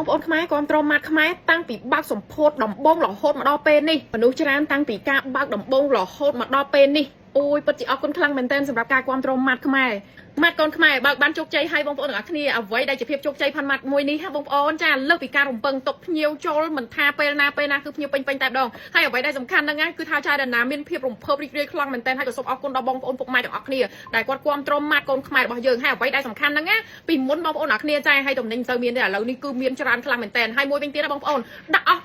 បងប្អូនខ្មែរគ្រប់គ្រងម៉ាត់ខ្មែរតាំងពីបើកសម្ពោធដំបងរហូតមកដល់ពេលនេះមនុស្សច្រើនតាំងពីការបើកដំបងរហូតមកដល់ពេលនេះអូយពិតជាអរគុណខ្លាំងមែនទែនសម្រាប់ការគ្រប់គ្រងម៉ាត់ខ្មែរម៉ាត់កូនខ្មែរបើកបានជោគជ័យឲ្យបងប្អូនទាំងអស់គ្នាអ្វីដែលជាភាពជោគជ័យផាន់ម៉ាត់មួយនេះហ่าបងប្អូនចាលើសពីការរំពឹងទុកភ្ញៀវចូលមិនថាពេលណាគឺភ្ញៀវពេញតែម្ដងហើយអ្វីដែលសំខាន់ហ្នឹងគឺថាចារណាមានភាពរំភើបរីករាយខ្លាំងមែនទែនហើយក៏សូមអរគុណដល់បងប្អូនពុកម៉ែទាំងអស់គ្នាដែលគាត់គ្រប់គ្រងម៉ាត់កូនខ្មែររបស់យើងហើយអ្វីដែលសំខាន់ហ្នឹងណាពីមុនបងប្អូនទាំងអស់គ្នាចាឲ្យតំណែងទៅមានទេឥឡូវនេះគឺមានច្រើនខ្លាំងមែនទែនហើយមួយវិញទៀតណាបងប្អូនដាក់អស់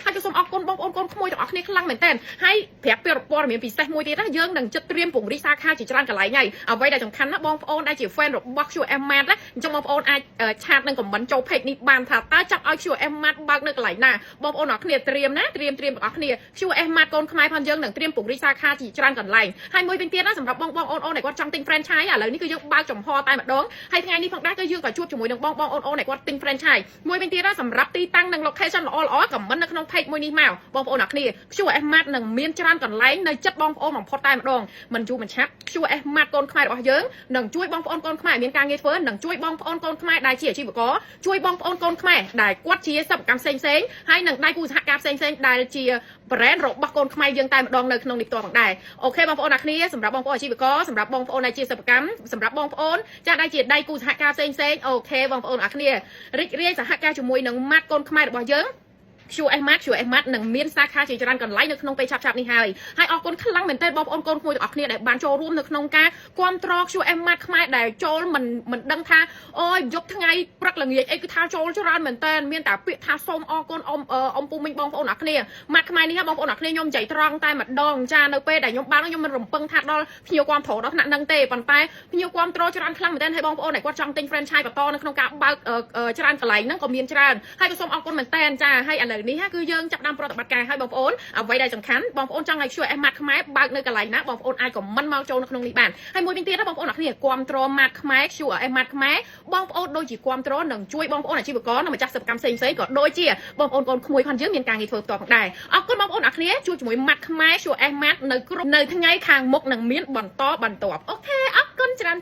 ហើយក៏សូមអរគុណបងប្អូនកូនក្មួយទាំងអស់គ្នាខ្លាំងមែនទែនហើយប្រាប់ពីព័ត៌មានពិសេសមួយទៀតណាយើងនឹងចិត្តត្រៀមពង្រីកសាខាជាច្រើនកន្លែងហើយអ្វីដែលសំខាន់ណាបងប្អូនដែលជា fan របស់ QM Mart ណាអញ្ចឹងបងប្អូនអាចឆាតនឹង comment ចូល page នេះបានថាតើចង់ឲ្យ QM Mart បើកនៅកន្លែងណាបងប្អូនទាំងអស់គ្នាត្រៀមណាត្រៀមទាំងអស់គ្នា QM Mart កូនខ្មែរផងយើងនឹងត្រៀមពង្រីកសាខាជាច្រើនកន្លែងហើយមួយវិញទៀតណាសម្រាប់បងអូនដែលគាត់ចង់ទិញ franchise ឥឡូវនេះគឺយើងបើកចំហតែម្ដងហើយថ្ងៃនេះផងដែរគឺយើងក៏ជួបជាមួយនឹងបងអូនដែលគាត់ទិញ franchise មួយវិញទៀតណាសម្រាប់ទីតាំងនិង location ល្អ comment នៅក្នុង page មួយនេះមកបងប្អូនទាំងអស់គ្នា QM Mart នឹងមានច្រើនកន្លែងនៅចិត្តបងប្អូនបំផុតតែម្ដងមិនយូរមិនឆាប់ QM Mart កូនខ្មែររបស់យើងនឹងជួយបងប្អូនកូនខ្មែរមានការងារធ្វើនឹងជួយបងប្អូនកូនខ្មែរដែលជាអាជីវករជួយបងប្អូនកូនខ្មែរដែលគាត់ជាសិប្បកម្មផ្សេងហើយនឹងដៃគូសហការផ្សេងដែលជា brand របស់កូនខ្មែរយើងតែម្ដងនៅក្នុងនេះផ្ទាល់ផងដែរអូខេបងប្អូនទាំងគ្នាសម្រាប់បងប្អូនអាជីវករសម្រាប់បងប្អូនដែលជាសិប្បកម្មសម្រាប់បងប្អូនចាស់ដែលជាដៃគូសហការផ្សេងអូខេបងប្អូនទាំងគ្នារីករាយសហការជាមួយនឹងម៉ាត់កូនខ្មែររបស់យើងQM Mart នឹងមានសាខាជាច្រើនកន្លែងនៅក្នុងពេលឆាប់នេះហើយអរគុណខ្លាំងមែនទែនបងប្អូនកូនក្មួយទាំងអស់គ្នាដែលបានចូលរួមនៅក្នុងការគាំទ្រ QM Mart ខ្មែរដែលចូលមិនដឹងថាអូយយប់ថ្ងៃព្រឹកល្ងាចអីគឺថាចូលច្រើនមែនទែនមានតែពាក្យថាសូមអរគុណអ៊ំពូមីងបងប្អូនទាំងអស់គ្នាម៉ាត់ខ្មែរនេះបងប្អូនទាំងអស់គ្នាខ្ញុំនិយាយត្រង់តែម្ដងចានៅពេលដែលខ្ញុំបានខ្ញុំមិនរំពឹងថាដល់ភ្ញៀវគាំទ្រដល់ថ្នាក់ហ្នឹងទេប៉ុន្តែភ្ញៀវគាំទ្រច្រើនខ្លាំងមែនទែនហើយបងប្អូនដែលគាត់ចង់ទិញ franchise បន្តនៅក្នុងការបើកច្រើនកន្លែងហ្នឹងក៏មានច្រើនហើយក៏សូមអរគុណមែនទែនចាហើយឥឡូវនេះគឺយើងចាប់ផ្ដើមប្រតិបត្តិការឲ្យបងប្អូនអ្វីដែលសំខាន់បងប្អូនចង់ឲ្យ QM Mart ខ្មែរបើកនៅកន្លែងណាបងប្អូនអាច comment មកចូលនៅក្នុងនេះបានហើយមួយវិញទៀតណាបងប្អូនអ្នកគ្នាគាំទ្រ Mart ខ្មែរ QM Mart ខ្មែរបងប្អូនដូចជាគាំទ្រនឹងជួយបងប្អូនអាជីវករនិងម្ចាស់សិប្បកម្មផ្សេងក៏ដូចជាបងប្អូនកូនក្មួយផងយើងមានការងារធ្វើផ្ទាល់ផងដែរអរគុណបងប្អូនអ្នកគ្នាជួយជាមួយ Mart ខ្មែរ QM Mart នៅថ្ងៃខាងមុខនឹងមានបន្តបន្ទាប់អូខេអរគុណច្រើន